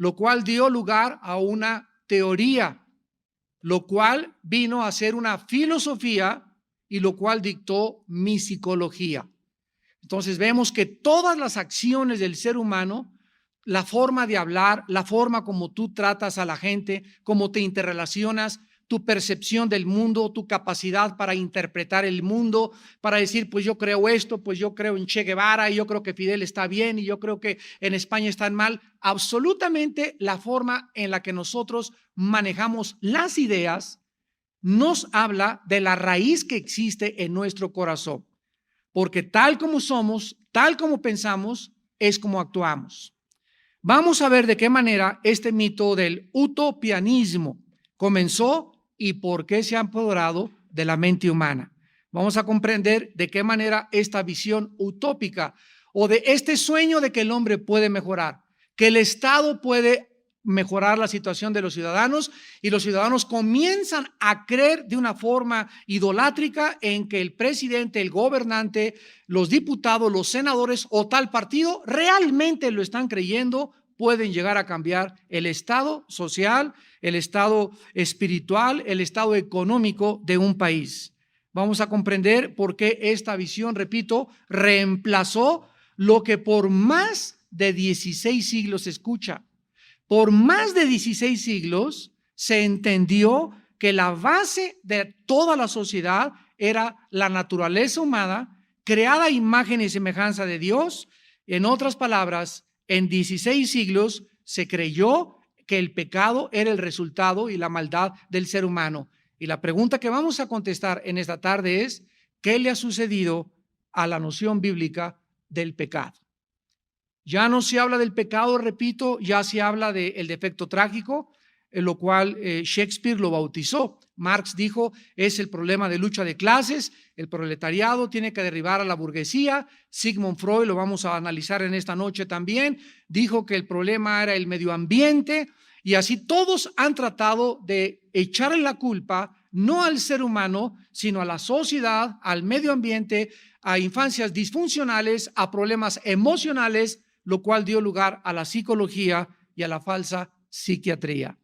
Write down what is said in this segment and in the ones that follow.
lo cual dio lugar a una teoría, lo cual vino a ser una filosofía y lo cual dictó mi psicología. Entonces vemos que todas las acciones del ser humano, la forma de hablar, la forma como tú tratas a la gente, cómo te interrelacionas, tu percepción del mundo, tu capacidad para interpretar el mundo, para decir, pues yo creo esto, pues yo creo en Che Guevara, y yo creo que Fidel está bien, y yo creo que en España están mal. Absolutamente la forma en la que nosotros manejamos las ideas nos habla de la raíz que existe en nuestro corazón. Porque tal como somos, tal como pensamos, es como actuamos. Vamos a ver de qué manera este mito del utopianismo comenzó y por qué se ha apoderado de la mente humana. Vamos a comprender de qué manera esta visión utópica o de este sueño de que el hombre puede mejorar, que el Estado puede mejorar la situación de los ciudadanos y los ciudadanos comienzan a creer de una forma idolátrica en que el presidente, el gobernante, los diputados, los senadores o tal partido realmente lo están creyendo, pueden llegar a cambiar el estado social, el estado espiritual, el estado económico de un país. Vamos a comprender por qué esta visión, repito, reemplazó lo que por más de 16 siglos se escucha. Por más de 16 siglos se entendió que la base de toda la sociedad era la naturaleza humana, creada a imagen y semejanza de Dios. En otras palabras, en 16 siglos se creyó que el pecado era el resultado y la maldad del ser humano. Y la pregunta que vamos a contestar en esta tarde es, ¿qué le ha sucedido a la noción bíblica del pecado? Ya no se habla del pecado, repito, ya se habla del defecto trágico, en lo cual Shakespeare lo bautizó. Marx dijo, es el problema de lucha de clases, el proletariado tiene que derribar a la burguesía. Sigmund Freud, lo vamos a analizar en esta noche también, dijo que el problema era el medio ambiente, y así todos han tratado de echarle la culpa no al ser humano, sino a la sociedad, al medio ambiente, a infancias disfuncionales, a problemas emocionales, lo cual dio lugar a la psicología y a la falsa psiquiatría.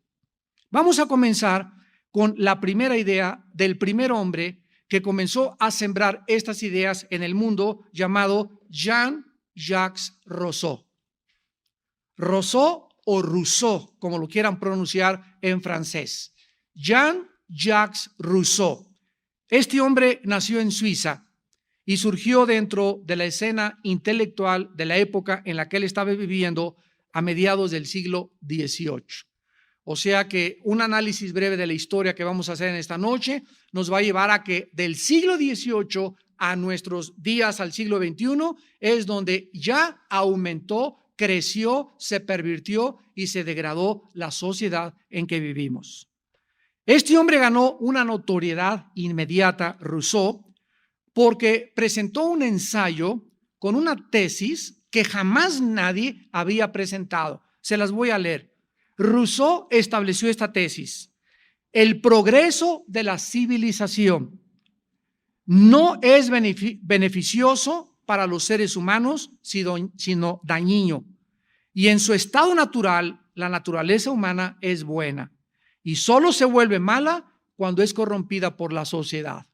Vamos a comenzar con la primera idea del primer hombre que comenzó a sembrar estas ideas en el mundo, llamado Jean-Jacques Rousseau. Rousseau o Rousseau, como lo quieran pronunciar en francés. Jean-Jacques Rousseau. Este hombre nació en Suiza y surgió dentro de la escena intelectual de la época en la que él estaba viviendo a mediados del siglo XVIII. O sea que un análisis breve de la historia que vamos a hacer en esta noche nos va a llevar a que del siglo XVIII a nuestros días, al siglo XXI, es donde ya aumentó, creció, se pervirtió y se degradó la sociedad en que vivimos. Este hombre ganó una notoriedad inmediata, Rousseau, porque presentó un ensayo con una tesis que jamás nadie había presentado. Se las voy a leer. Rousseau estableció esta tesis: el progreso de la civilización no es beneficioso para los seres humanos, sino dañino. Y en su estado natural, la naturaleza humana es buena y solo se vuelve mala cuando es corrompida por la sociedad.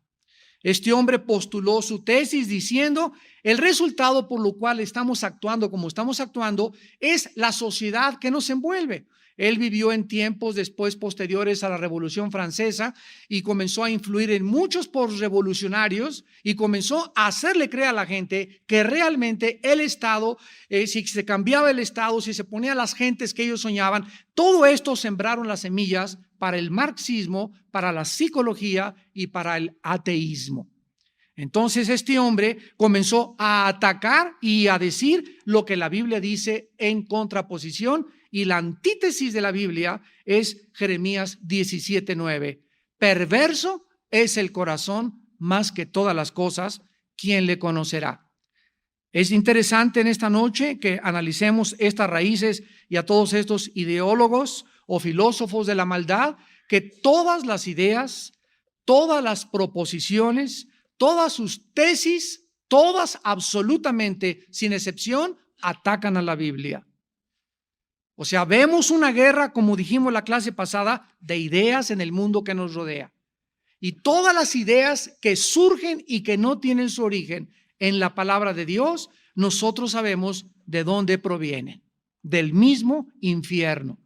Este hombre postuló su tesis diciendo, el resultado por lo cual estamos actuando como estamos actuando es la sociedad que nos envuelve. Él vivió en tiempos después posteriores a la Revolución Francesa y comenzó a influir en muchos postrevolucionarios y comenzó a hacerle creer a la gente que realmente el Estado, si se cambiaba el Estado, si se ponía a las gentes que ellos soñaban, todo esto sembraron las semillas para el marxismo, para la psicología y para el ateísmo. Entonces este hombre comenzó a atacar y a decir lo que la Biblia dice en contraposición, y la antítesis de la Biblia es Jeremías 17:9. Perverso es el corazón más que todas las cosas, ¿quién le conocerá? Es interesante en esta noche que analicemos estas raíces y a todos estos ideólogos o filósofos de la maldad, que todas las ideas, todas las proposiciones, todas sus tesis, todas absolutamente, sin excepción, atacan a la Biblia. O sea, vemos una guerra, como dijimos en la clase pasada, de ideas en el mundo que nos rodea. Y todas las ideas que surgen y que no tienen su origen en la palabra de Dios, nosotros sabemos de dónde provienen, del mismo infierno.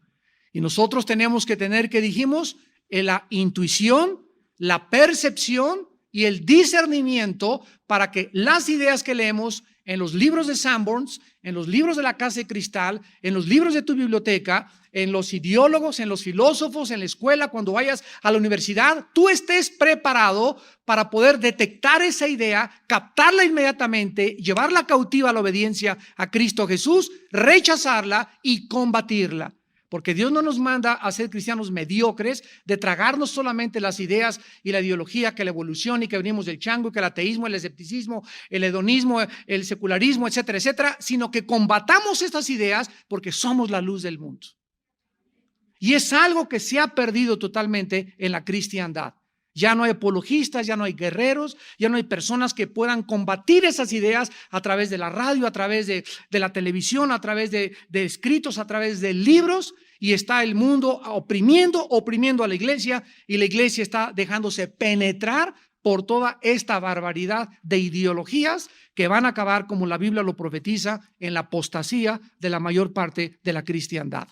Y nosotros tenemos que tener, que dijimos, la intuición, la percepción y el discernimiento para que las ideas que leemos en los libros de Sanborns, en los libros de la Casa de Cristal, en los libros de tu biblioteca, en los ideólogos, en los filósofos, en la escuela, cuando vayas a la universidad, tú estés preparado para poder detectar esa idea, captarla inmediatamente, llevarla cautiva a la obediencia a Cristo Jesús, rechazarla y combatirla. Porque Dios no nos manda a ser cristianos mediocres, de tragarnos solamente las ideas y la ideología, que la evolución y que venimos del chango, que el ateísmo, el escepticismo, el hedonismo, el secularismo, etcétera, etcétera, sino que combatamos estas ideas porque somos la luz del mundo. Y es algo que se ha perdido totalmente en la cristiandad. Ya no hay apologistas, ya no hay guerreros, ya no hay personas que puedan combatir esas ideas a través de la radio, a través de la televisión, a través de escritos, a través de libros. Y está el mundo oprimiendo a la iglesia, y la iglesia está dejándose penetrar por toda esta barbaridad de ideologías que van a acabar, como la Biblia lo profetiza, en la apostasía de la mayor parte de la cristiandad.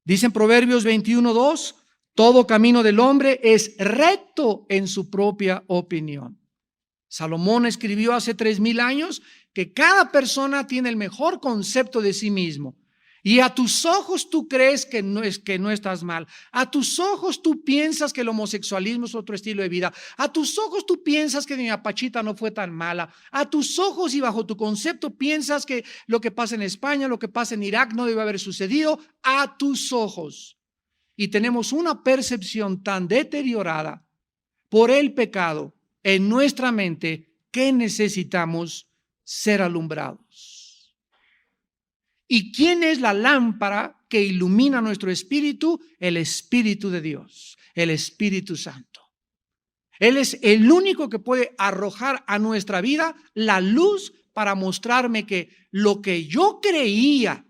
Dice en Proverbios 21:2, todo camino del hombre es recto en su propia opinión. Salomón escribió hace 3000 años que cada persona tiene el mejor concepto de sí mismo. Y a tus ojos tú crees que no estás mal. A tus ojos tú piensas que el homosexualismo es otro estilo de vida. A tus ojos tú piensas que doña Pachita no fue tan mala. A tus ojos y bajo tu concepto piensas que lo que pasa en España, lo que pasa en Irak no debe haber sucedido. A tus ojos. Y tenemos una percepción tan deteriorada por el pecado en nuestra mente que necesitamos ser alumbrados. ¿Y quién es la lámpara que ilumina nuestro espíritu? El Espíritu de Dios, el Espíritu Santo. Él es el único que puede arrojar a nuestra vida la luz para mostrarme que lo que yo creía,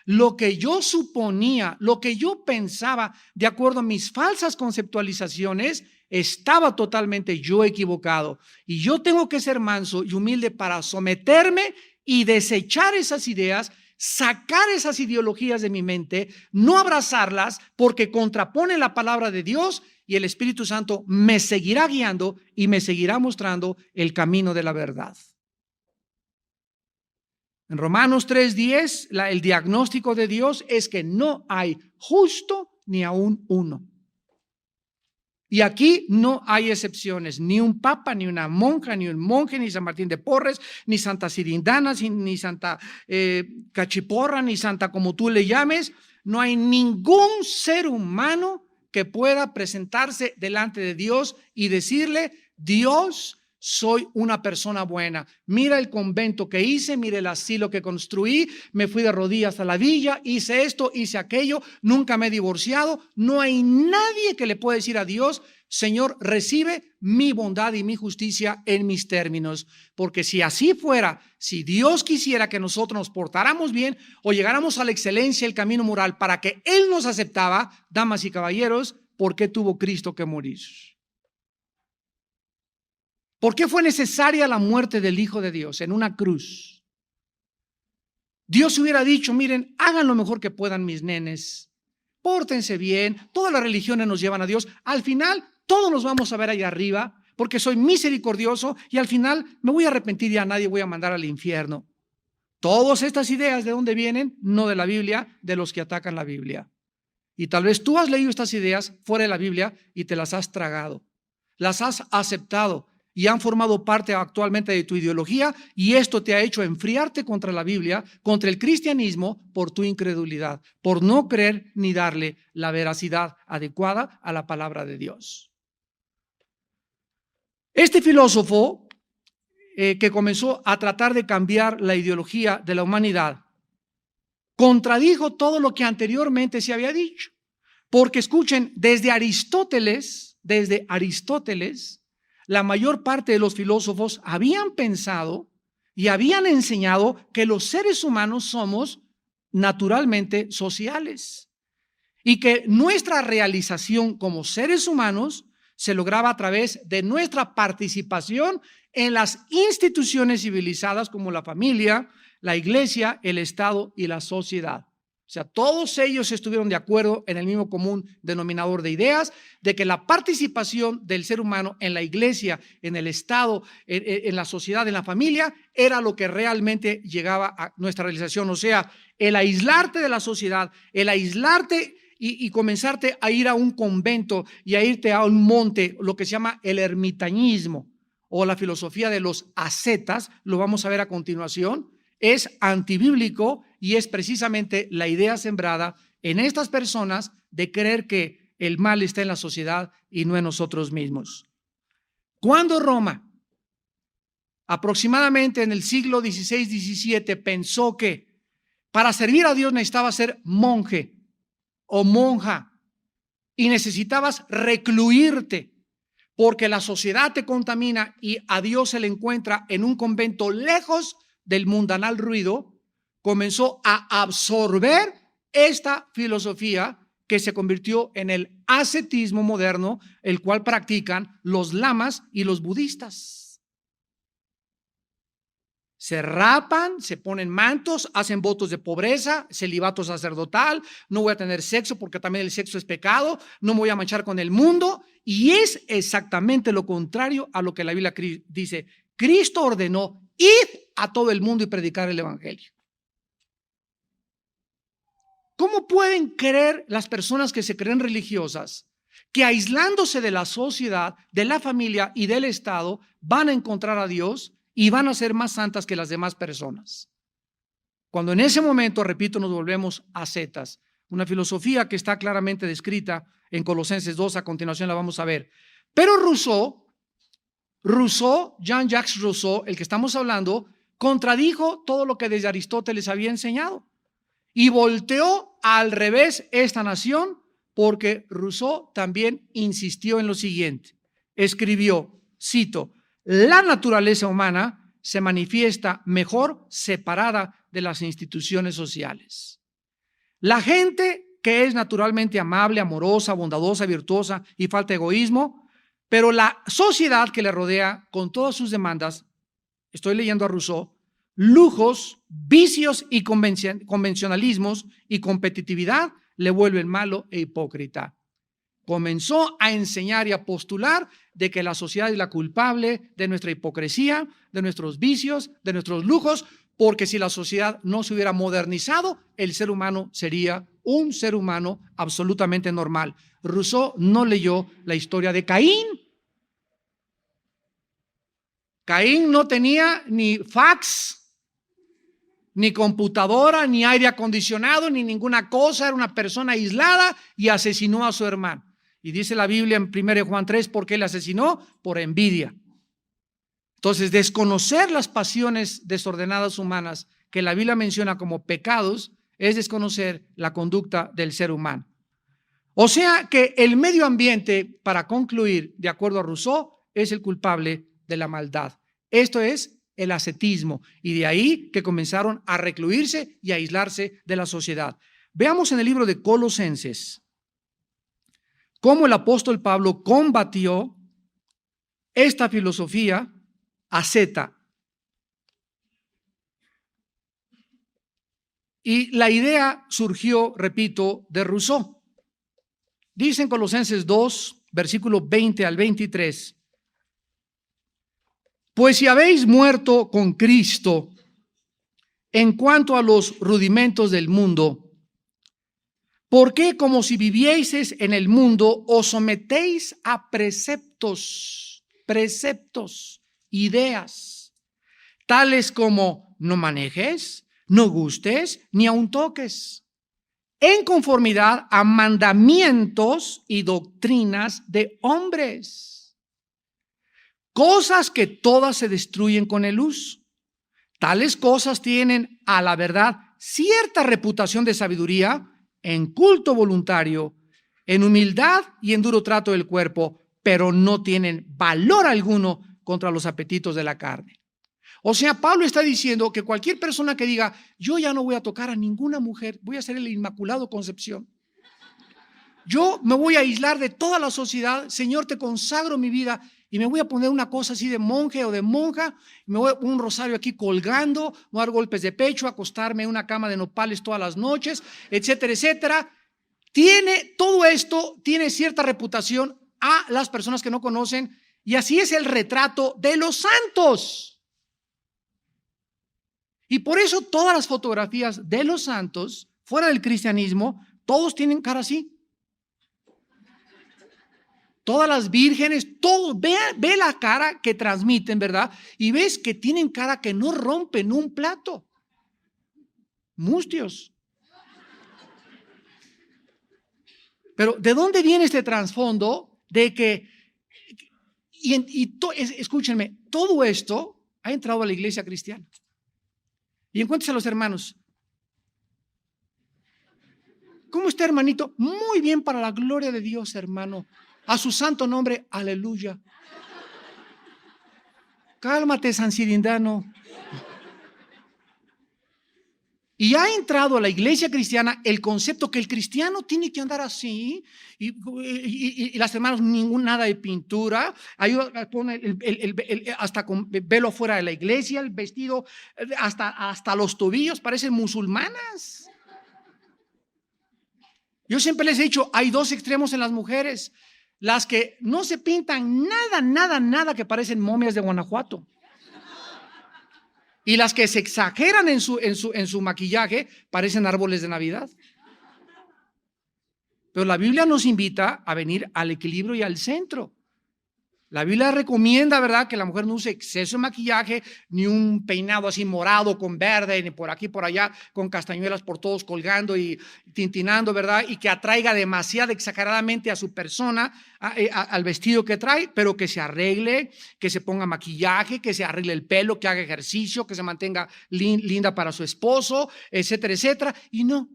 lo que yo suponía, lo que yo pensaba, de acuerdo a mis falsas conceptualizaciones, estaba totalmente yo equivocado. Y yo tengo que ser manso y humilde para someterme y desechar esas ideas, sacar esas ideologías de mi mente, no abrazarlas porque contraponen la palabra de Dios, y el Espíritu Santo me seguirá guiando y me seguirá mostrando el camino de la verdad. En Romanos 3:10, el diagnóstico de Dios es que no hay justo ni aún uno. Y aquí no hay excepciones, ni un papa, ni una monja, ni un monje, ni San Martín de Porres, ni Santa Sirindana, ni Santa Cachiporra, ni Santa como tú le llames. No hay ningún ser humano que pueda presentarse delante de Dios y decirle: Dios, soy una persona buena. Mira el convento que hice, mira el asilo que construí, me fui de rodillas a la villa, hice esto, hice aquello, nunca me he divorciado. No hay nadie que le pueda decir a Dios: Señor, recibe mi bondad y mi justicia en mis términos. Porque si así fuera, si Dios quisiera que nosotros nos portáramos bien o llegáramos a la excelencia, el camino moral, para que Él nos aceptaba, damas y caballeros, ¿por qué tuvo Cristo que morir? ¿Por qué fue necesaria la muerte del Hijo de Dios en una cruz? Dios hubiera dicho: miren, hagan lo mejor que puedan mis nenes, pórtense bien, todas las religiones nos llevan a Dios, al final todos nos vamos a ver allá arriba, porque soy misericordioso y al final me voy a arrepentir y a nadie voy a mandar al infierno. Todas estas ideas, ¿de dónde vienen? No de la Biblia, de los que atacan la Biblia. Y tal vez tú has leído estas ideas fuera de la Biblia y te las has tragado, las has aceptado y han formado parte actualmente de tu ideología, y esto te ha hecho enfriarte contra la Biblia, contra el cristianismo, por tu incredulidad, por no creer ni darle la veracidad adecuada a la palabra de Dios. Este filósofo que comenzó a tratar de cambiar la ideología de la humanidad contradijo todo lo que anteriormente se había dicho, porque escuchen, desde Aristóteles, la mayor parte de los filósofos habían pensado y habían enseñado que los seres humanos somos naturalmente sociales y que nuestra realización como seres humanos se lograba a través de nuestra participación en las instituciones civilizadas como la familia, la iglesia, el Estado y la sociedad. O sea, todos ellos estuvieron de acuerdo en el mismo común denominador de ideas, de que la participación del ser humano en la iglesia, en el Estado, en la sociedad, en la familia, era lo que realmente llegaba a nuestra realización. O sea, el aislarte de la sociedad, el aislarte y comenzarte a ir a un convento y a irte a un monte, lo que se llama el ermitañismo o la filosofía de los ascetas, lo vamos a ver a continuación, es antibíblico y es precisamente la idea sembrada en estas personas de creer que el mal está en la sociedad y no en nosotros mismos. Cuando Roma, aproximadamente en el siglo XVI-XVII, pensó que para servir a Dios necesitaba ser monje o monja y necesitabas recluirte porque la sociedad te contamina y a Dios se le encuentra en un convento lejos del mundanal ruido, comenzó a absorber esta filosofía que se convirtió en el ascetismo moderno, el cual practican los lamas y los budistas. Se rapan, se ponen mantos, hacen votos de pobreza, celibato sacerdotal, no voy a tener sexo porque también el sexo es pecado, no me voy a manchar con el mundo, y es exactamente lo contrario a lo que la Biblia dice. Cristo ordenó: id a todo el mundo y predicar el evangelio. ¿Cómo pueden creer las personas que se creen religiosas que aislándose de la sociedad, de la familia y del Estado van a encontrar a Dios y van a ser más santas que las demás personas? Cuando en ese momento, repito, nos volvemos ascetas, una filosofía que está claramente descrita en Colosenses 2, a continuación la vamos a ver. Pero Rousseau, Jean-Jacques Rousseau, el que estamos hablando, contradijo todo lo que desde Aristóteles había enseñado y volteó al revés esta nación, porque Rousseau también insistió en lo siguiente. Escribió, cito: la naturaleza humana se manifiesta mejor separada de las instituciones sociales. La gente que es naturalmente amable, amorosa, bondadosa, virtuosa y falta de egoísmo, pero la sociedad que le rodea con todas sus demandas, estoy leyendo a Rousseau, lujos, vicios y convencionalismos y competitividad le vuelven malo e hipócrita. Comenzó a enseñar y a postular de que la sociedad es la culpable de nuestra hipocresía, de nuestros vicios, de nuestros lujos, porque si la sociedad no se hubiera modernizado, el ser humano sería un ser humano absolutamente normal. Rousseau no leyó la historia de Caín. Caín no tenía ni fax, ni computadora, ni aire acondicionado, ni ninguna cosa. Era una persona aislada y asesinó a su hermano. Y dice la Biblia en 1 Juan 3, ¿por qué le asesinó? Por envidia. Entonces, desconocer las pasiones desordenadas humanas que la Biblia menciona como pecados es desconocer la conducta del ser humano. O sea que el medio ambiente, para concluir, de acuerdo a Rousseau, es el culpable de la maldad. Esto es el ascetismo, y de ahí que comenzaron a recluirse y a aislarse de la sociedad. Veamos en el libro de Colosenses cómo el apóstol Pablo combatió esta filosofía asceta. Y la idea surgió, repito, de Rousseau. Dice en Colosenses 2, versículo 20 al 23, pues si habéis muerto con Cristo en cuanto a los rudimentos del mundo, ¿por qué, como si vivieseis en el mundo, os sometéis a preceptos, ideas, tales como no manejes, no gustes, ni aun toques, en conformidad a mandamientos y doctrinas de hombres? Cosas que todas se destruyen con el uso. Tales cosas tienen, a la verdad, cierta reputación de sabiduría, en culto voluntario, en humildad y en duro trato del cuerpo, pero no tienen valor alguno contra los apetitos de la carne. O sea, Pablo está diciendo que cualquier persona que diga, yo ya no voy a tocar a ninguna mujer, voy a ser el Inmaculado Concepción. Yo me voy a aislar de toda la sociedad, Señor, te consagro mi vida y me voy a poner una cosa así de monje o de monja, me voy a poner un rosario aquí colgando, voy a dar golpes de pecho, acostarme en una cama de nopales todas las noches, etcétera, etcétera. Todo esto tiene cierta reputación a las personas que no conocen, y así es el retrato de los santos. Y por eso todas las fotografías de los santos fuera del cristianismo, todos tienen cara así. Todas las vírgenes, todos, ve la cara que transmiten, ¿verdad? Y ves que tienen cara que no rompen un plato. Mustios. Pero ¿de dónde viene este trasfondo de que, escúchenme, todo esto ha entrado a la iglesia cristiana? Y encuéntrese a los hermanos. ¿Cómo está, hermanito? Muy bien, para la gloria de Dios, hermano. A su santo nombre, aleluya. Cálmate, San Cirindano. Y ha entrado a la iglesia cristiana el concepto que el cristiano tiene que andar así, y las hermanas, nada de pintura, pone hasta con velo afuera de la iglesia, el vestido hasta los tobillos, parecen musulmanas. Yo siempre les he dicho, hay dos extremos en las mujeres: las que no se pintan nada que parecen momias de Guanajuato, y las que se exageran en su maquillaje, parecen árboles de Navidad. Pero la Biblia nos invita a venir al equilibrio y al centro. La Biblia recomienda, ¿verdad?, que la mujer no use exceso de maquillaje, ni un peinado así morado con verde, ni por aquí, por allá, con castañuelas por todos colgando y tintinando, ¿verdad? Y que atraiga demasiado exageradamente a su persona, al vestido que trae, pero que se arregle, que se ponga maquillaje, que se arregle el pelo, que haga ejercicio, que se mantenga linda para su esposo, etcétera, etcétera. Y no.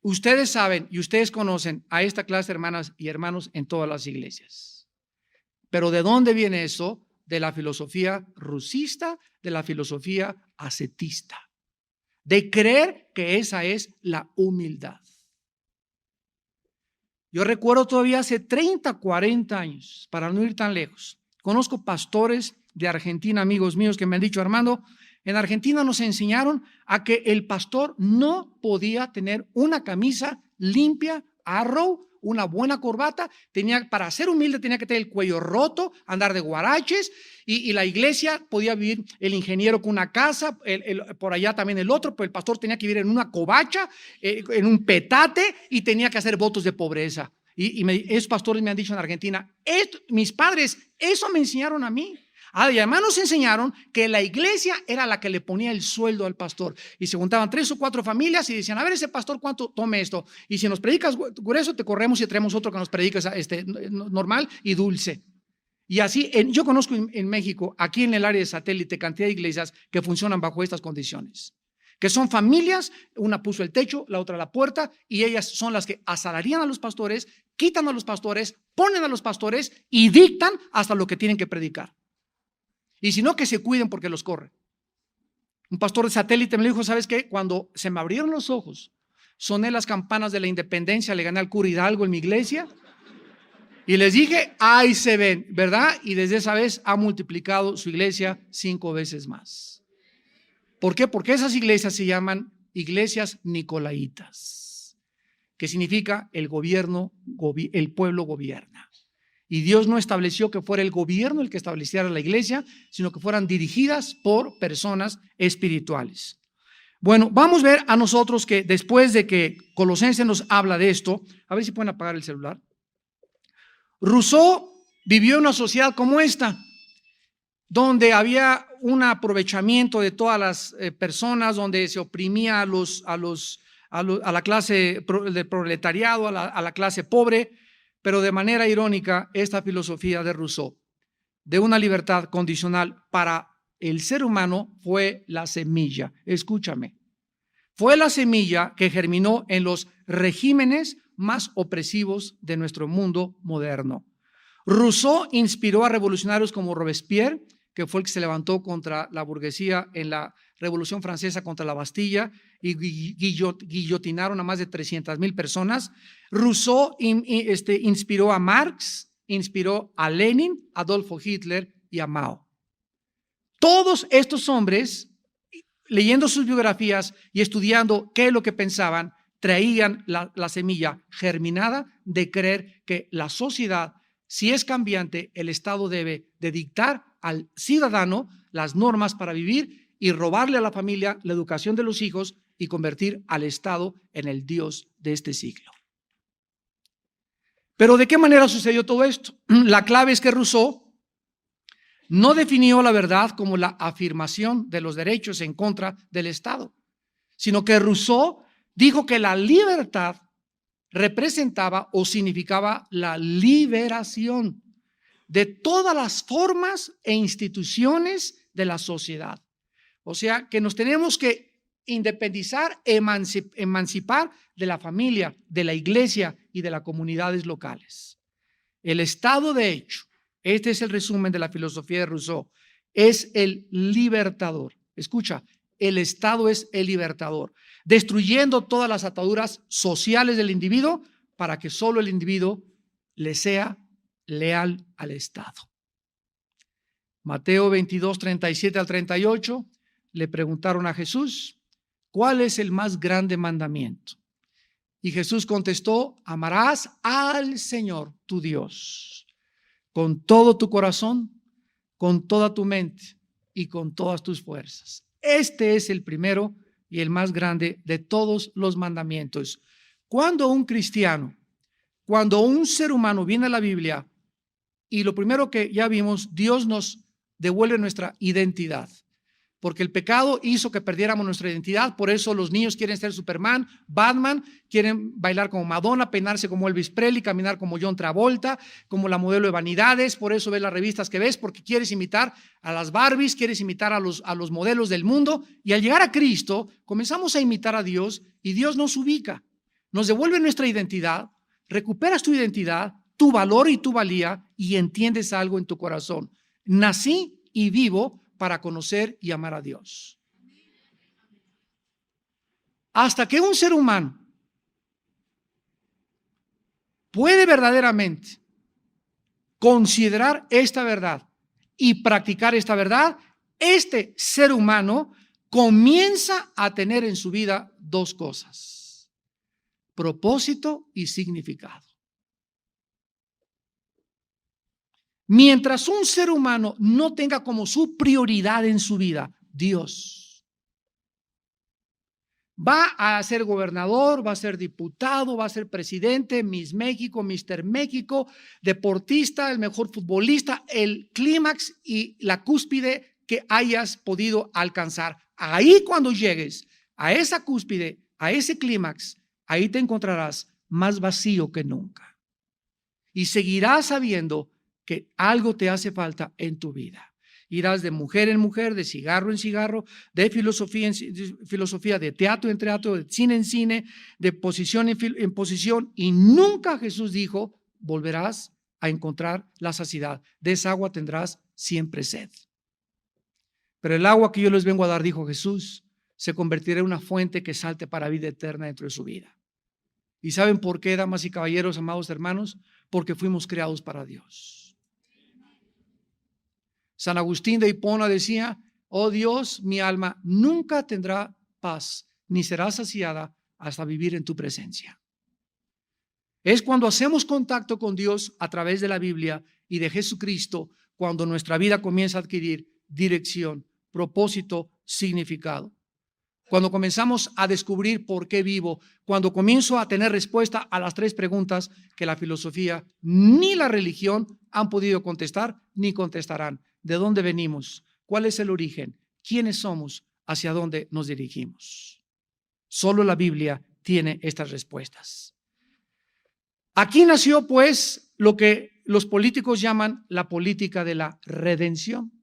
Ustedes saben y ustedes conocen a esta clase de hermanas y hermanos en todas las iglesias. Pero ¿de dónde viene eso? De la filosofía rusista, de la filosofía ascetista, de creer que esa es la humildad. Yo recuerdo todavía hace 30, 40 años, para no ir tan lejos, conozco pastores de Argentina, amigos míos, que me han dicho, Armando, en Argentina nos enseñaron a que el pastor no podía tener una camisa limpia, arrow, una buena corbata, para ser humilde tenía que tener el cuello roto, andar de guaraches, y la iglesia podía vivir el ingeniero con una casa, por allá también el otro, pero el pastor tenía que vivir en una covacha, en un petate, y tenía que hacer votos de pobreza. Y esos pastores me han dicho en Argentina, mis padres, eso me enseñaron a mí. Y además nos enseñaron que la iglesia era la que le ponía el sueldo al pastor, y se juntaban 3 o 4 familias y decían, a ver, ese pastor cuánto tome esto, y si nos predicas grueso te corremos y traemos otro que nos prediques normal y dulce. Y así, yo conozco en México, aquí en el área de satélite, cantidad de iglesias que funcionan bajo estas condiciones, que son familias, una puso el techo, la otra la puerta, y ellas son las que asalarian a los pastores, quitan a los pastores, ponen a los pastores y dictan hasta lo que tienen que predicar. Y si no, que se cuiden porque los corren. Un pastor de satélite me dijo, ¿sabes qué? Cuando se me abrieron los ojos, soné las campanas de la independencia, le gané al cura Hidalgo en mi iglesia y les dije, ahí se ven, ¿verdad? Y desde esa vez ha multiplicado su iglesia 5 veces más. ¿Por qué? Porque esas iglesias se llaman iglesias nicolaitas, que significa el pueblo gobierna. Y Dios no estableció que fuera el gobierno el que estableciera la iglesia, sino que fueran dirigidas por personas espirituales. Bueno, vamos a ver a nosotros que después de que Colosenses nos habla de esto, a ver si pueden apagar el celular. Rousseau vivió en una sociedad como esta, donde había un aprovechamiento de todas las personas, donde se oprimía a la clase del proletariado, a la clase pobre. Pero de manera irónica, esta filosofía de Rousseau, de una libertad condicional para el ser humano, fue la semilla. Escúchame, fue la semilla que germinó en los regímenes más opresivos de nuestro mundo moderno. Rousseau inspiró a revolucionarios como Robespierre, que fue el que se levantó contra la burguesía en la Revolución Francesa contra la Bastilla y guillotinaron a más de 300,000 personas. Rousseau inspiró a Marx, inspiró a Lenin, a Adolfo Hitler y a Mao. Todos estos hombres, leyendo sus biografías y estudiando qué es lo que pensaban, traían la semilla germinada de creer que la sociedad, si es cambiante, el Estado debe de dictar al ciudadano las normas para vivir y robarle a la familia la educación de los hijos y convertir al Estado en el Dios de este siglo. Pero ¿de qué manera sucedió todo esto? La clave es que Rousseau no definió la verdad como la afirmación de los derechos en contra del Estado, sino que Rousseau dijo que la libertad representaba o significaba la liberación de todas las formas e instituciones de la sociedad. O sea, que nos tenemos que independizar, emancipar de la familia, de la iglesia y de las comunidades locales. El Estado, de hecho, este es el resumen de la filosofía de Rousseau, es el libertador. Escucha, el Estado es el libertador, destruyendo todas las ataduras sociales del individuo para que solo el individuo le sea leal al Estado. Mateo 22, 37 al 38, le preguntaron a Jesús, ¿cuál es el más grande mandamiento? Y Jesús contestó, amarás al Señor, tu Dios, con todo tu corazón, con toda tu mente y con todas tus fuerzas. Este es el primero y el más grande de todos los mandamientos. Cuando un cristiano, cuando un ser humano viene a la Biblia, y lo primero que ya vimos, Dios nos devuelve nuestra identidad, porque el pecado hizo que perdiéramos nuestra identidad. Por eso los niños quieren ser Superman, Batman, quieren bailar como Madonna, peinarse como Elvis Presley, caminar como John Travolta, como la modelo de Vanidades. Por eso ves las revistas que ves, porque quieres imitar a las Barbies, quieres imitar a los modelos del mundo. Y al llegar a Cristo, comenzamos a imitar a Dios y Dios nos ubica, nos devuelve nuestra identidad, recuperas tu identidad, tu valor y tu valía y entiendes algo en tu corazón. Nací y vivo para conocer y amar a Dios. Hasta que un ser humano puede verdaderamente considerar esta verdad y practicar esta verdad, este ser humano comienza a tener en su vida dos cosas: propósito y significado. Mientras un ser humano no tenga como su prioridad en su vida Dios, va a ser gobernador, va a ser diputado, va a ser presidente, Miss México, Mister México, deportista, el mejor futbolista, el clímax y la cúspide que hayas podido alcanzar. Ahí, cuando llegues a esa cúspide, a ese clímax, ahí te encontrarás más vacío que nunca. Y seguirás sabiendo que algo te hace falta en tu vida. Irás de mujer en mujer, de cigarro en cigarro, de filosofía en filosofía, de teatro en teatro, de cine en cine, de posición en posición, y nunca Jesús dijo, volverás a encontrar la saciedad. De esa agua tendrás siempre sed. Pero el agua que yo les vengo a dar, dijo Jesús, se convertirá en una fuente que salte para vida eterna dentro de su vida. ¿Y saben por qué, damas y caballeros, amados hermanos? Porque fuimos creados para Dios. San Agustín de Hipona decía, oh Dios, mi alma nunca tendrá paz, ni será saciada hasta vivir en tu presencia. Es cuando hacemos contacto con Dios a través de la Biblia y de Jesucristo, cuando nuestra vida comienza a adquirir dirección, propósito, significado. Cuando comenzamos a descubrir por qué vivo, cuando comienzo a tener respuesta a las tres preguntas que la filosofía ni la religión han podido contestar ni contestarán. ¿De dónde venimos? ¿Cuál es el origen? ¿Quiénes somos? ¿Hacia dónde nos dirigimos? Solo la Biblia tiene estas respuestas. Aquí nació, pues, lo que los políticos llaman la política de la redención.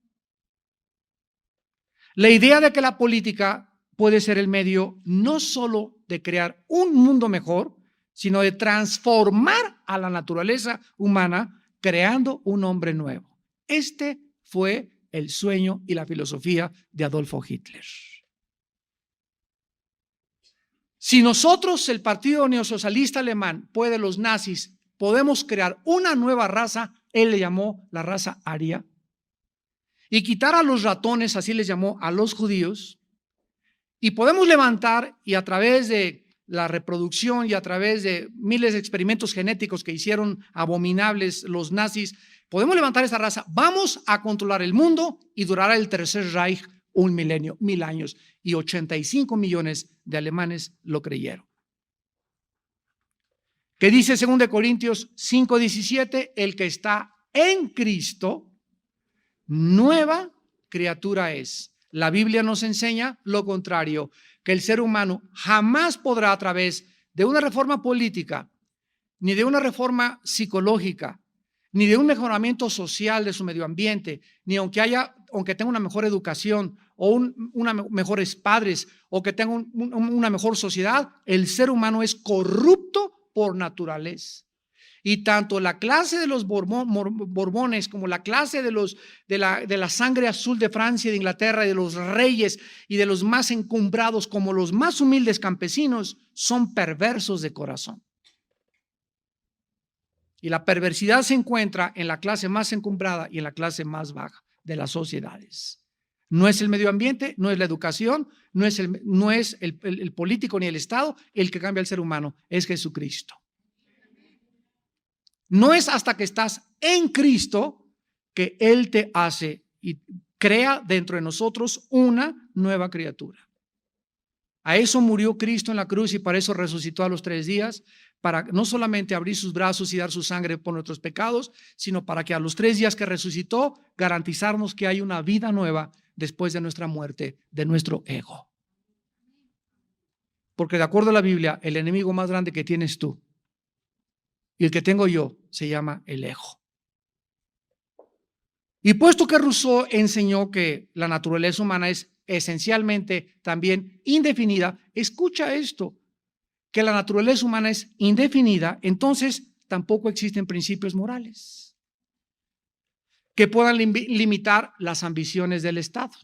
La idea de que la política puede ser el medio no solo de crear un mundo mejor, sino de transformar a la naturaleza humana creando un hombre nuevo. Este fue el sueño y la filosofía de Adolfo Hitler. Si nosotros, el Partido Neosocialista Alemán, puede los nazis, podemos crear una nueva raza, él le llamó la raza aria, y quitar a los ratones, así les llamó a los judíos, y podemos levantar, y a través de la reproducción y a través de miles de experimentos genéticos que hicieron abominables los nazis, podemos levantar esa raza, vamos a controlar el mundo y durará el Tercer Reich 1 milenio, 1000 años, y 85 millones de alemanes lo creyeron. ¿Qué dice 2 Corintios 5:17? El que está en Cristo, nueva criatura es. La Biblia nos enseña lo contrario, que el ser humano jamás podrá, a través de una reforma política, ni de una reforma psicológica, ni de un mejoramiento social de su medio ambiente, ni aunque tenga una mejor educación o mejores padres o que tenga una mejor sociedad, el ser humano es corrupto por naturaleza. Y tanto la clase de los Borbones como la clase de la sangre azul de Francia y de Inglaterra y de los reyes y de los más encumbrados como los más humildes campesinos son perversos de corazón. Y la perversidad se encuentra en la clase más encumbrada y en la clase más baja de las sociedades. No es el medio ambiente, no es la educación, no es el político ni el Estado el que cambia al ser humano, es Jesucristo. No es hasta que estás en Cristo que Él te hace y crea dentro de nosotros una nueva criatura. A eso murió Cristo en la cruz y para eso resucitó a los 3 días, para no solamente abrir sus brazos y dar su sangre por nuestros pecados, sino para que a los 3 días que resucitó, garantizarnos que hay una vida nueva después de nuestra muerte, de nuestro ego. Porque de acuerdo a la Biblia, el enemigo más grande que tienes tú y el que tengo yo se llama el ego. Y puesto que Rousseau enseñó que la naturaleza humana es esencialmente también indefinida, escucha esto, que la naturaleza humana es indefinida, entonces tampoco existen principios morales que puedan limitar las ambiciones del Estado.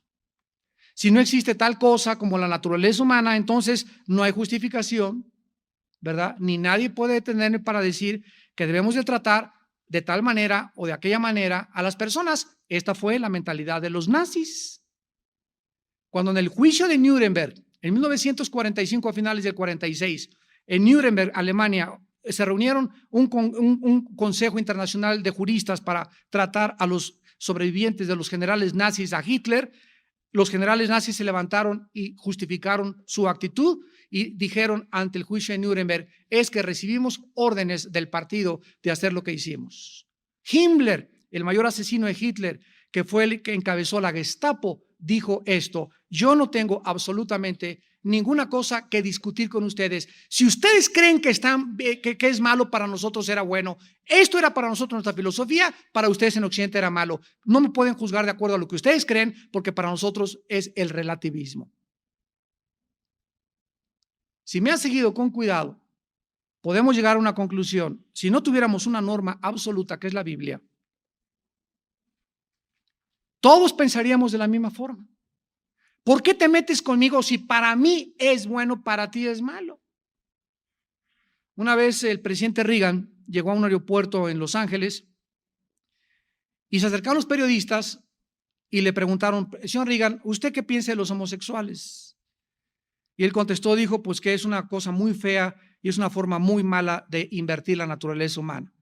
Si no existe tal cosa como la naturaleza humana, entonces no hay justificación, ¿verdad? Ni nadie puede detenerme para decir que debemos de tratar de tal manera o de aquella manera a las personas. Esta fue la mentalidad de los nazis. Cuando en el juicio de Nuremberg, en 1945, a finales del 46, en Nuremberg, Alemania, se reunieron un consejo internacional de juristas para tratar a los sobrevivientes de los generales nazis a Hitler. Los generales nazis se levantaron y justificaron su actitud y dijeron ante el juicio de Nuremberg, es que recibimos órdenes del partido de hacer lo que hicimos. Himmler, el mayor asesino de Hitler, que fue el que encabezó la Gestapo, dijo esto: yo no tengo absolutamente ninguna cosa que discutir con ustedes. Si ustedes creen que es malo, para nosotros era bueno. Esto era para nosotros nuestra filosofía, para ustedes en Occidente era malo. No me pueden juzgar de acuerdo a lo que ustedes creen, porque para nosotros es el relativismo. Si me has seguido con cuidado, podemos llegar a una conclusión. Si no tuviéramos una norma absoluta, que es la Biblia, todos pensaríamos de la misma forma. ¿Por qué te metes conmigo si para mí es bueno, para ti es malo? Una vez el presidente Reagan llegó a un aeropuerto en Los Ángeles y se acercaron los periodistas y le preguntaron, señor Reagan, ¿usted qué piensa de los homosexuales? Y él contestó, dijo, pues que es una cosa muy fea y es una forma muy mala de invertir la naturaleza humana.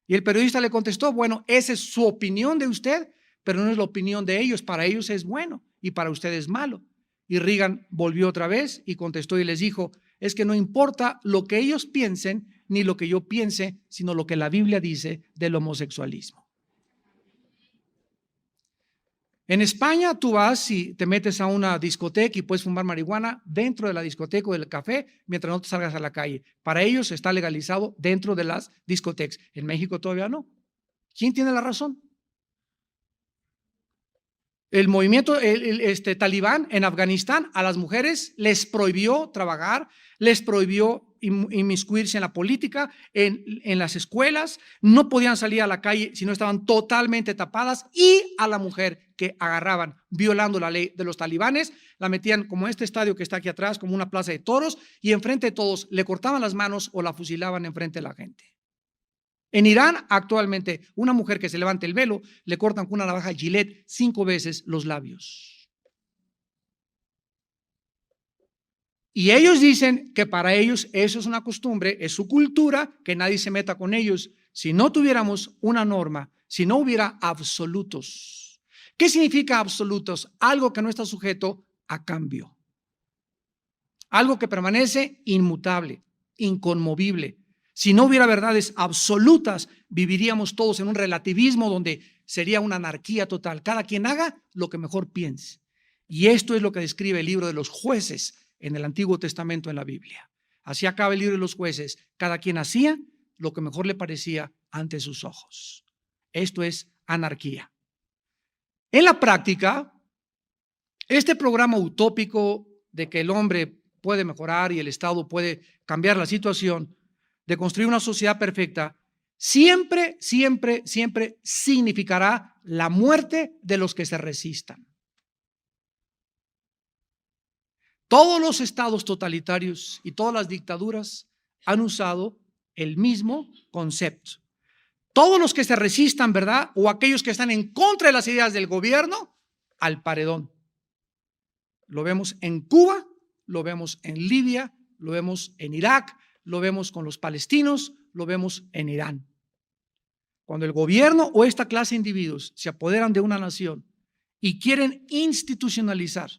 Y el periodista le contestó, bueno, esa es su opinión de usted, pero no es la opinión de ellos. Para ellos es bueno y para ustedes es malo. Y Reagan volvió otra vez y contestó y les dijo, es que no importa lo que ellos piensen ni lo que yo piense, sino lo que la Biblia dice del homosexualismo. En España tú vas y te metes a una discoteca y puedes fumar marihuana dentro de la discoteca o del café mientras no te salgas a la calle. Para ellos está legalizado dentro de las discotecas. En México todavía no. ¿Quién tiene la razón? El movimiento talibán en Afganistán a las mujeres les prohibió trabajar, les prohibió inmiscuirse en la política, en las escuelas, no podían salir a la calle si no estaban totalmente tapadas, y a la mujer que agarraban violando la ley de los talibanes, la metían como este estadio que está aquí atrás, como una plaza de toros, y enfrente de todos le cortaban las manos o la fusilaban enfrente de la gente. En Irán, actualmente, una mujer que se levante el velo, le cortan con una navaja Gillette 5 veces los labios. Y ellos dicen que para ellos eso es una costumbre, es su cultura, que nadie se meta con ellos. Si no tuviéramos una norma, si no hubiera absolutos. ¿Qué significa absolutos? Algo que no está sujeto a cambio. Algo que permanece inmutable, inconmovible. Si no hubiera verdades absolutas, viviríamos todos en un relativismo donde sería una anarquía total. Cada quien haga lo que mejor piense. Y esto es lo que describe el libro de los jueces en el Antiguo Testamento en la Biblia. Así acaba el libro de los jueces. Cada quien hacía lo que mejor le parecía ante sus ojos. Esto es anarquía. En la práctica, este programa utópico de que el hombre puede mejorar y el Estado puede cambiar la situación, de construir una sociedad perfecta, siempre, siempre, siempre significará la muerte de los que se resistan. Todos los estados totalitarios y todas las dictaduras han usado el mismo concepto. Todos los que se resistan, ¿verdad? O aquellos que están en contra de las ideas del gobierno, al paredón. Lo vemos en Cuba, lo vemos en Libia, lo vemos en Irak, lo vemos con los palestinos, lo vemos en Irán. Cuando el gobierno o esta clase de individuos se apoderan de una nación y quieren institucionalizar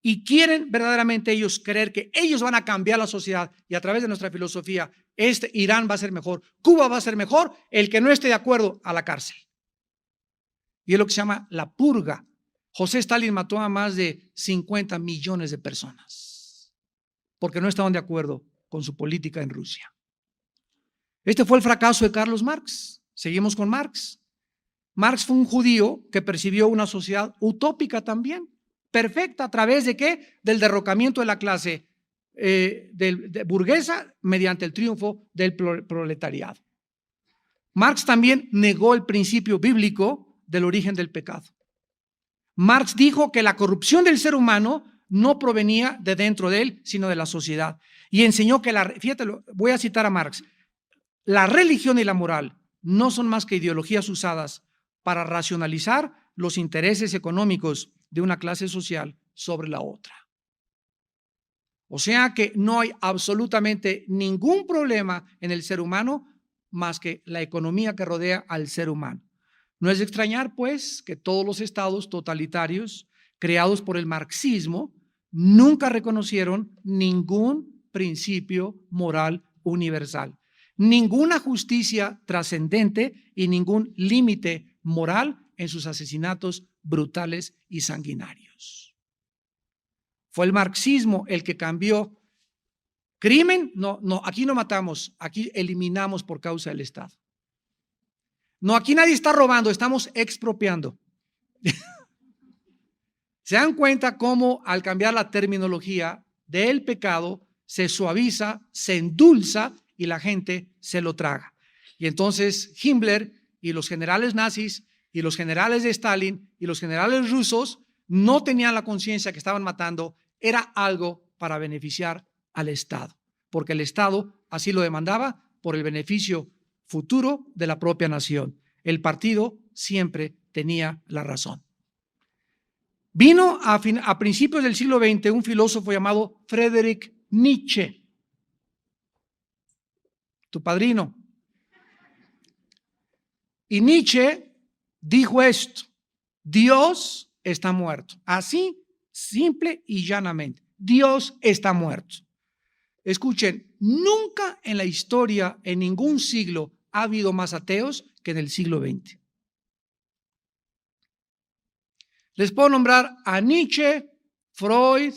y quieren verdaderamente ellos creer que ellos van a cambiar la sociedad y a través de nuestra filosofía, Irán va a ser mejor, Cuba va a ser mejor, el que no esté de acuerdo a la cárcel. Y es lo que se llama la purga. José Stalin mató a más de 50 millones de personas porque no estaban de acuerdo con su política en Rusia. Este fue el fracaso de Carlos Marx. Seguimos con Marx. Marx fue un judío que percibió una sociedad utópica también, perfecta, ¿a través de qué? Del derrocamiento de la clase burguesa mediante el triunfo del proletariado. Marx también negó el principio bíblico del origen del pecado. Marx dijo que la corrupción del ser humano no provenía de dentro de él, sino de la sociedad. Y enseñó que, fíjate, voy a citar a Marx, la religión y la moral no son más que ideologías usadas para racionalizar los intereses económicos de una clase social sobre la otra. O sea que no hay absolutamente ningún problema en el ser humano más que la economía que rodea al ser humano. No es de extrañar, pues, que todos los estados totalitarios creados por el marxismo nunca reconocieron ningún principio moral universal, ninguna justicia trascendente y ningún límite moral en sus asesinatos brutales y sanguinarios. Fue el marxismo el que cambió. Crimen, no, aquí no matamos, aquí eliminamos por causa del Estado. No, aquí nadie está robando, estamos expropiando. ¿Se dan cuenta cómo al cambiar la terminología del pecado se suaviza, se endulza y la gente se lo traga? Y entonces Himmler y los generales nazis y los generales de Stalin y los generales rusos no tenían la conciencia que estaban matando, era algo para beneficiar al Estado, porque el Estado así lo demandaba por el beneficio futuro de la propia nación. El partido siempre tenía la razón. Vino a principios del siglo XX un filósofo llamado Friedrich Nietzsche, tu padrino. Y Nietzsche dijo esto: Dios está muerto. Así, simple y llanamente. Dios está muerto. Escuchen, nunca en la historia, en ningún siglo, ha habido más ateos que en el siglo XX. Les puedo nombrar a Nietzsche, Freud,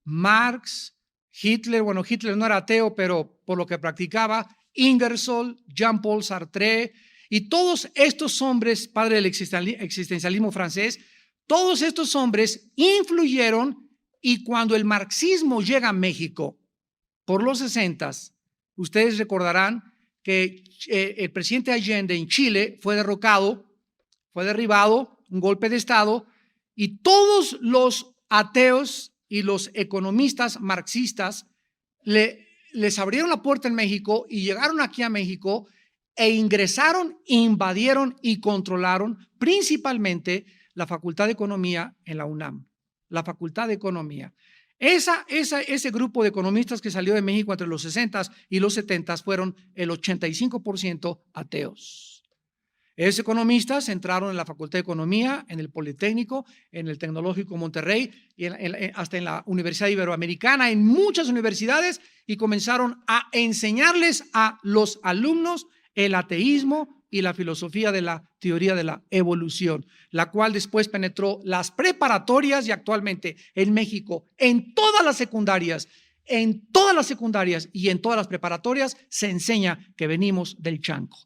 Marx, Hitler. Bueno, Hitler no era ateo, pero por lo que practicaba, Ingersoll, Jean-Paul Sartre y todos estos hombres, padres del existencialismo francés, Todos estos hombres influyeron, y cuando el marxismo llega a México por los 60s, ustedes recordarán que el presidente Allende en Chile fue derrocado, fue derribado, un golpe de Estado, y todos los ateos y los economistas marxistas les abrieron la puerta en México y llegaron aquí a México e ingresaron, invadieron y controlaron principalmente la Facultad de Economía en la UNAM, la Facultad de Economía. Ese grupo de economistas que salió de México entre los 60s y los 70s fueron el 85% ateos. Esos economistas entraron en la Facultad de Economía, en el Politécnico, en el Tecnológico Monterrey, y hasta en la Universidad Iberoamericana, en muchas universidades, y comenzaron a enseñarles a los alumnos el ateísmo y la filosofía de la teoría de la evolución, la cual después penetró las preparatorias y actualmente en México, en todas las secundarias y en todas las preparatorias se enseña que venimos del chango.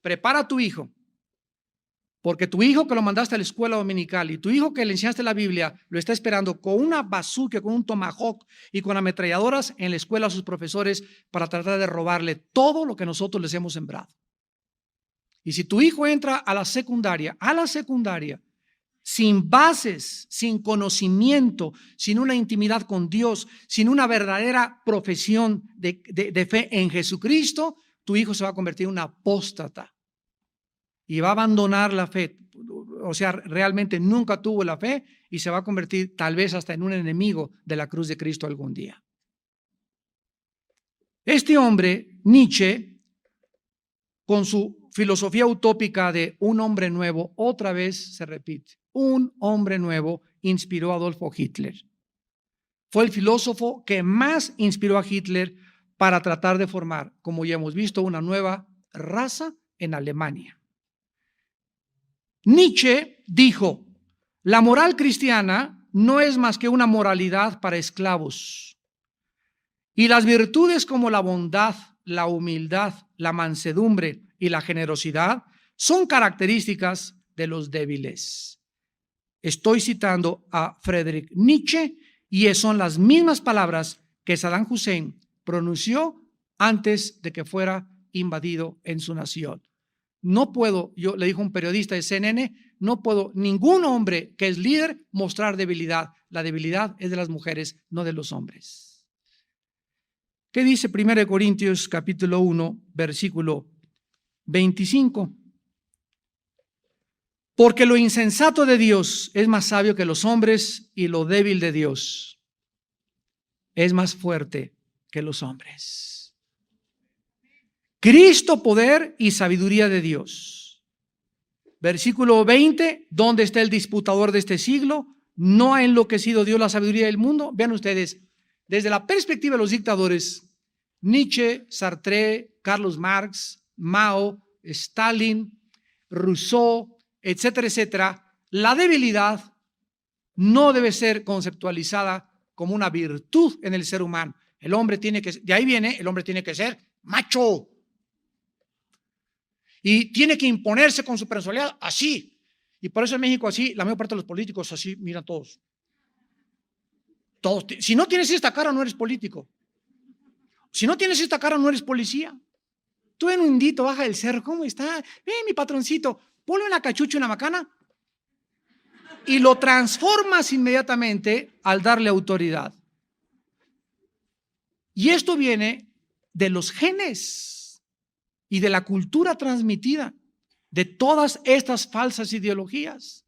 Prepara a tu hijo, porque tu hijo que lo mandaste a la escuela dominical y tu hijo que le enseñaste la Biblia lo está esperando con una bazooka, con un tomahawk y con ametralladoras en la escuela a sus profesores para tratar de robarle todo lo que nosotros les hemos sembrado. Y si tu hijo entra a la secundaria, sin bases, sin conocimiento, sin una intimidad con Dios, sin una verdadera profesión de fe en Jesucristo, tu hijo se va a convertir en un apóstata y va a abandonar la fe. O sea, realmente nunca tuvo la fe y se va a convertir tal vez hasta en un enemigo de la cruz de Cristo algún día. Este hombre, Nietzsche, con su filosofía utópica de un hombre nuevo, otra vez se repite. Un hombre nuevo inspiró a Adolfo Hitler. Fue el filósofo que más inspiró a Hitler para tratar de formar, como ya hemos visto, una nueva raza en Alemania. Nietzsche dijo: la moral cristiana no es más que una moralidad para esclavos, y las virtudes como la bondad, la humildad, la mansedumbre y la generosidad son características de los débiles. Estoy citando a Friedrich Nietzsche y son las mismas palabras que Saddam Hussein pronunció antes de que fuera invadido en su nación. No puedo, le dijo un periodista de CNN, no puedo ningún hombre que es líder mostrar debilidad. La debilidad es de las mujeres, no de los hombres. ¿Qué dice 1 Corintios capítulo 1, versículo 25? Porque lo insensato de Dios es más sabio que los hombres, y lo débil de Dios es más fuerte que los hombres. Cristo, poder y sabiduría de Dios. Versículo 20, ¿dónde está el disputador de este siglo? ¿No ha enloquecido Dios la sabiduría del mundo? Vean ustedes, desde la perspectiva de los dictadores, Nietzsche, Sartre, Carlos Marx, Mao, Stalin, Rousseau, etcétera, etcétera, la debilidad no debe ser conceptualizada como una virtud en el ser humano. El hombre tiene que, de ahí viene, el hombre tiene que ser macho. Y tiene que imponerse con su personalidad así. Y por eso en México así, la mayor parte de los políticos así, miran todos. Todos. Si no tienes esta cara, no eres político. Si no tienes esta cara, no eres policía. Tú ven un indito, baja del cerro, ¿cómo está? Mi patroncito, ponle una cachucha, una macana. Y lo transformas inmediatamente al darle autoridad. Y esto viene de los genes y de la cultura transmitida, de todas estas falsas ideologías.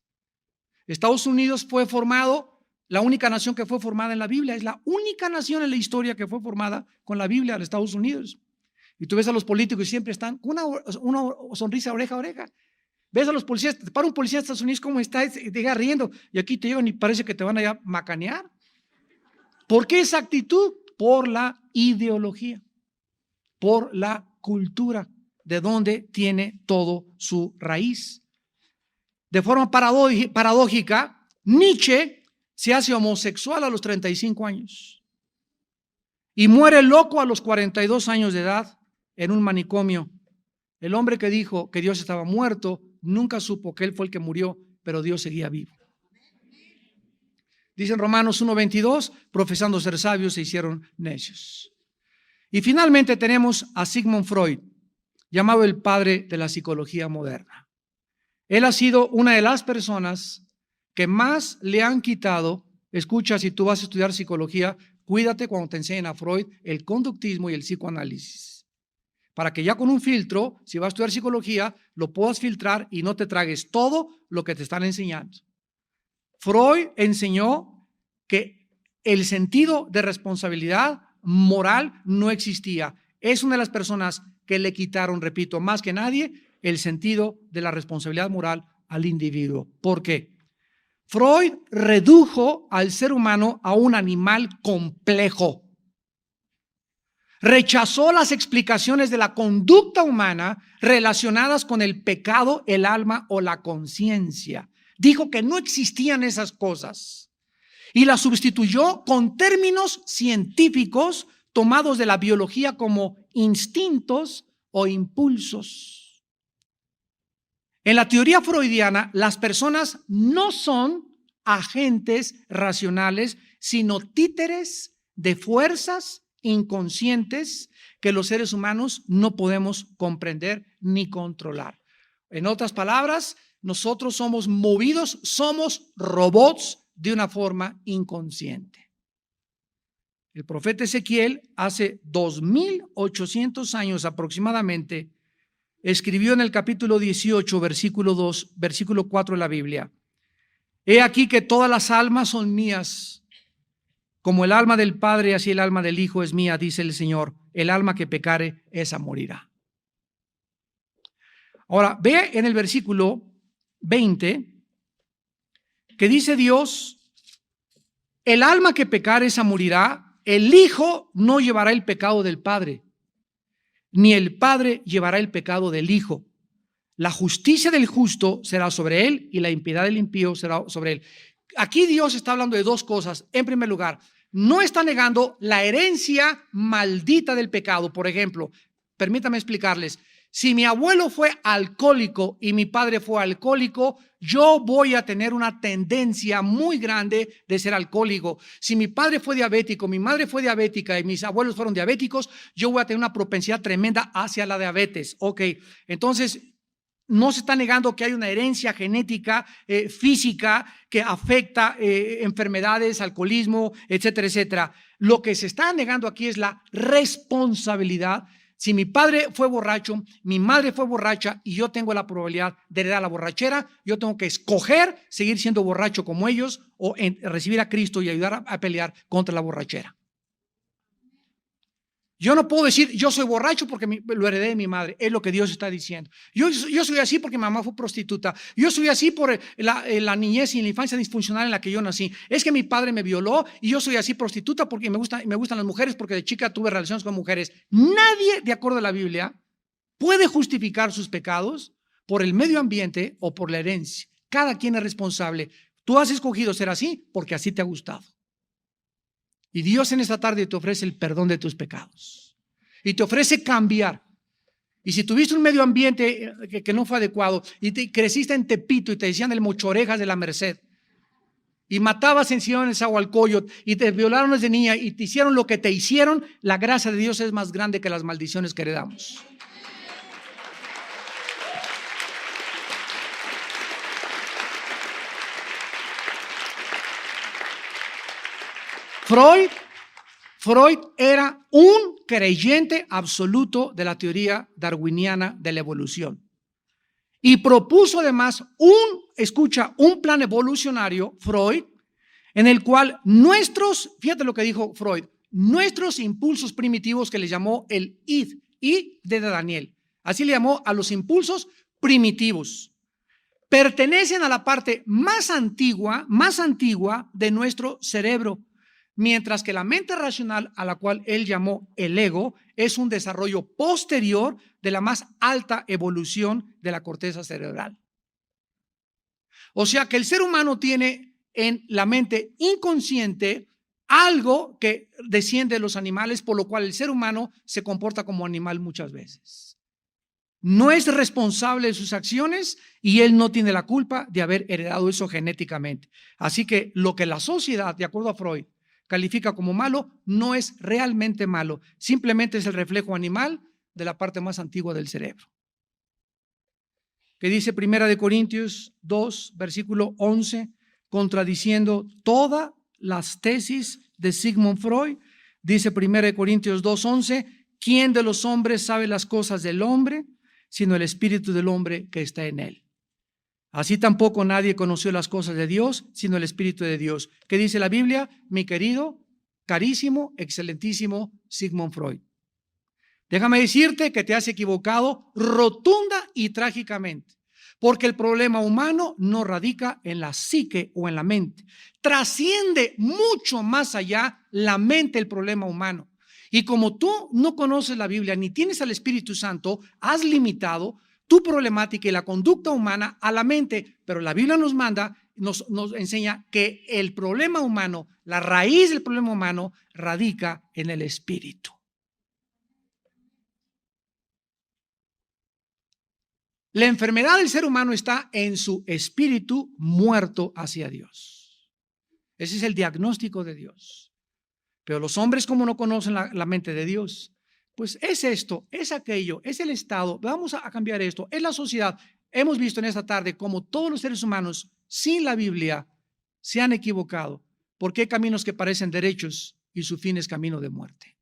Estados Unidos fue formado, la única nación que fue formada en la Biblia, es la única nación en la historia que fue formada con la Biblia, de Estados Unidos. Y tú ves a los políticos y siempre están con una sonrisa oreja a oreja. Ves a los policías, te para un policía de Estados Unidos, ¿cómo está? Y te llega riendo, y aquí te llegan y parece que te van a macanear. ¿Por qué esa actitud? Por la ideología, por la cultura, de donde tiene todo su raíz. De forma paradójica, Nietzsche se hace homosexual a los 35 años y muere loco a los 42 años de edad en un manicomio. El hombre que dijo que Dios estaba muerto nunca supo que él fue el que murió, pero Dios seguía vivo. Dice en Romanos 1:22, profesando ser sabios se hicieron necios. Y finalmente tenemos a Sigmund Freud, llamado el padre de la psicología moderna. Él ha sido una de las personas que más le han quitado. Escucha, si tú vas a estudiar psicología, cuídate cuando te enseñen a Freud el conductismo y el psicoanálisis, para que ya con un filtro, si vas a estudiar psicología, lo puedas filtrar y no te tragues todo lo que te están enseñando. Freud enseñó que el sentido de responsabilidad moral no existía. Es una de las personas que le quitaron, repito, más que nadie, el sentido de la responsabilidad moral al individuo. ¿Por qué? Freud redujo al ser humano a un animal complejo. Rechazó las explicaciones de la conducta humana relacionadas con el pecado, el alma o la conciencia. Dijo que no existían esas cosas y las sustituyó con términos científicos tomados de la biología como instintos o impulsos. En la teoría freudiana, las personas no son agentes racionales, sino títeres de fuerzas inconscientes que los seres humanos no podemos comprender ni controlar. En otras palabras, nosotros somos movidos, somos robots de una forma inconsciente. El profeta Ezequiel, hace 2800 años aproximadamente, escribió en el capítulo 18, versículo 2, versículo 4 de la Biblia: he aquí que todas las almas son mías, como el alma del Padre, así el alma del Hijo es mía, dice el Señor. El alma que pecare, esa morirá. Ahora, ve en el versículo 20 que dice Dios: el alma que pecare, esa morirá. El Hijo no llevará el pecado del Padre, ni el Padre llevará el pecado del Hijo. La justicia del justo será sobre él y la impiedad del impío será sobre él. Aquí Dios está hablando de dos cosas. En primer lugar, no está negando la herencia maldita del pecado. Por ejemplo, permítame explicarles. Si mi abuelo fue alcohólico y mi padre fue alcohólico, yo voy a tener una tendencia muy grande de ser alcohólico. Si mi padre fue diabético, mi madre fue diabética y mis abuelos fueron diabéticos, yo voy a tener una propensidad tremenda hacia la diabetes. Ok, entonces no se está negando que hay una herencia genética, física, que afecta enfermedades, alcoholismo, etcétera, etcétera. Lo que se está negando aquí es la responsabilidad. Si mi padre fue borracho, mi madre fue borracha y yo tengo la probabilidad de heredar la borrachera, yo tengo que escoger seguir siendo borracho como ellos o recibir a Cristo y ayudar a pelear contra la borrachera. Yo no puedo decir yo soy borracho porque lo heredé de mi madre. Es lo que Dios está diciendo. Yo soy así porque mi mamá fue prostituta. Yo soy así por la niñez y la infancia disfuncional en la que yo nací. Es que mi padre me violó y yo soy así prostituta porque me gustan las mujeres, porque de chica tuve relaciones con mujeres. Nadie, de acuerdo a la Biblia, puede justificar sus pecados por el medio ambiente o por la herencia. Cada quien es responsable. Tú has escogido ser así porque así te ha gustado. Y Dios en esta tarde te ofrece el perdón de tus pecados y te ofrece cambiar. Y si tuviste un medio ambiente que no fue adecuado y creciste en Tepito y te decían el mochorejas de la Merced y matabas en Ciudad Nezahualcóyotl y te violaron desde niña y te hicieron lo que te hicieron, la gracia de Dios es más grande que las maldiciones que heredamos. Freud era un creyente absoluto de la teoría darwiniana de la evolución y propuso además un plan evolucionario, Freud, en el cual fíjate lo que dijo Freud, nuestros impulsos primitivos, que le llamó el id de Daniel, así le llamó a los impulsos primitivos, pertenecen a la parte más antigua de nuestro cerebro. Mientras que la mente racional, a la cual él llamó el ego, es un desarrollo posterior de la más alta evolución de la corteza cerebral. O sea que el ser humano tiene en la mente inconsciente algo que desciende de los animales, por lo cual el ser humano se comporta como animal muchas veces. no es responsable de sus acciones y él no tiene la culpa de haber heredado eso genéticamente. Así que lo que la sociedad, de acuerdo a Freud, califica como malo, no es realmente malo, simplemente es el reflejo animal de la parte más antigua del cerebro. Que dice 1 Corintios 2, versículo 11, contradiciendo todas las tesis de Sigmund Freud, dice 1 Corintios 2, 11, ¿quién de los hombres sabe las cosas del hombre, sino el espíritu del hombre que está en él? Así tampoco nadie conoció las cosas de Dios, sino el espíritu de Dios. ¿Qué dice la Biblia? Mi querido, carísimo, excelentísimo Sigmund Freud. Déjame decirte que te has equivocado rotunda y trágicamente, porque el problema humano no radica en la psique o en la mente. Trasciende mucho más allá la mente el problema humano. Y como tú no conoces la Biblia ni tienes al Espíritu Santo, has limitado tu problemática y la conducta humana a la mente. Pero la Biblia nos manda, nos enseña que el problema humano, la raíz del problema humano, radica en el espíritu. La enfermedad del ser humano está en su espíritu muerto hacia Dios. Ese es el diagnóstico de Dios. Pero los hombres, como no conocen la mente de Dios, pues es esto, es aquello, es el Estado, vamos a cambiar esto, es la sociedad. Hemos visto en esta tarde cómo todos los seres humanos sin la Biblia se han equivocado, porque hay caminos que parecen derechos y su fin es camino de muerte.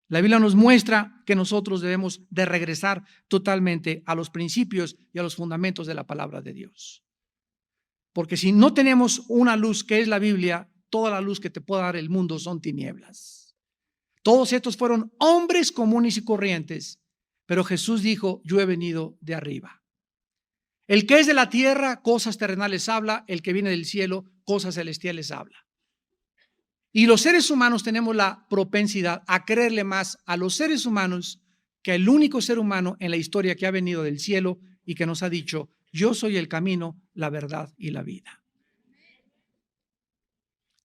La Biblia nos muestra que nosotros debemos de regresar totalmente a los principios y a los fundamentos de la palabra de Dios. Porque si no tenemos una luz que es la Biblia, toda la luz que te pueda dar el mundo son tinieblas. Todos estos fueron hombres comunes y corrientes, pero Jesús dijo, yo he venido de arriba. El que es de la tierra, cosas terrenales habla, el que viene del cielo, cosas celestiales habla. Y los seres humanos tenemos la propensidad a creerle más a los seres humanos que al único ser humano en la historia que ha venido del cielo y que nos ha dicho, yo soy el camino, la verdad y la vida.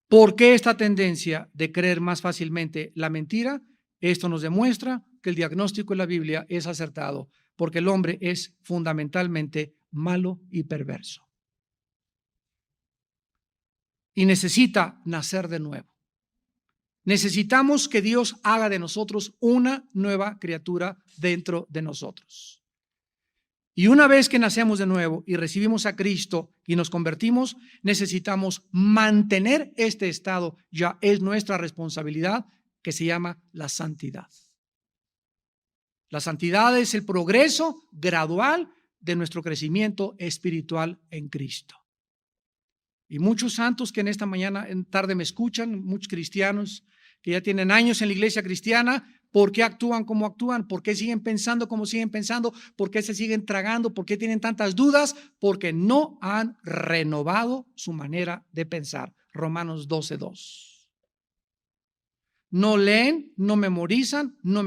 ¿Por qué esta tendencia de creer más fácilmente la mentira? Esto nos demuestra que el diagnóstico de la Biblia es acertado, porque el hombre es fundamentalmente malo y perverso. Y necesita nacer de nuevo. Necesitamos que Dios haga de nosotros una nueva criatura dentro de nosotros. Y una vez que nacemos de nuevo y recibimos a Cristo y nos convertimos, necesitamos mantener este estado. Ya es nuestra responsabilidad, que se llama la santidad. La santidad es el progreso gradual de nuestro crecimiento espiritual en Cristo. Y muchos santos que en esta mañana, en tarde me escuchan, muchos cristianos que ya tienen años en la iglesia cristiana, ¿por qué actúan como actúan? ¿Por qué siguen pensando como siguen pensando? ¿Por qué se siguen tragando? ¿Por qué tienen tantas dudas? Porque no han renovado su manera de pensar. Romanos 12:2. No leen, no memorizan, no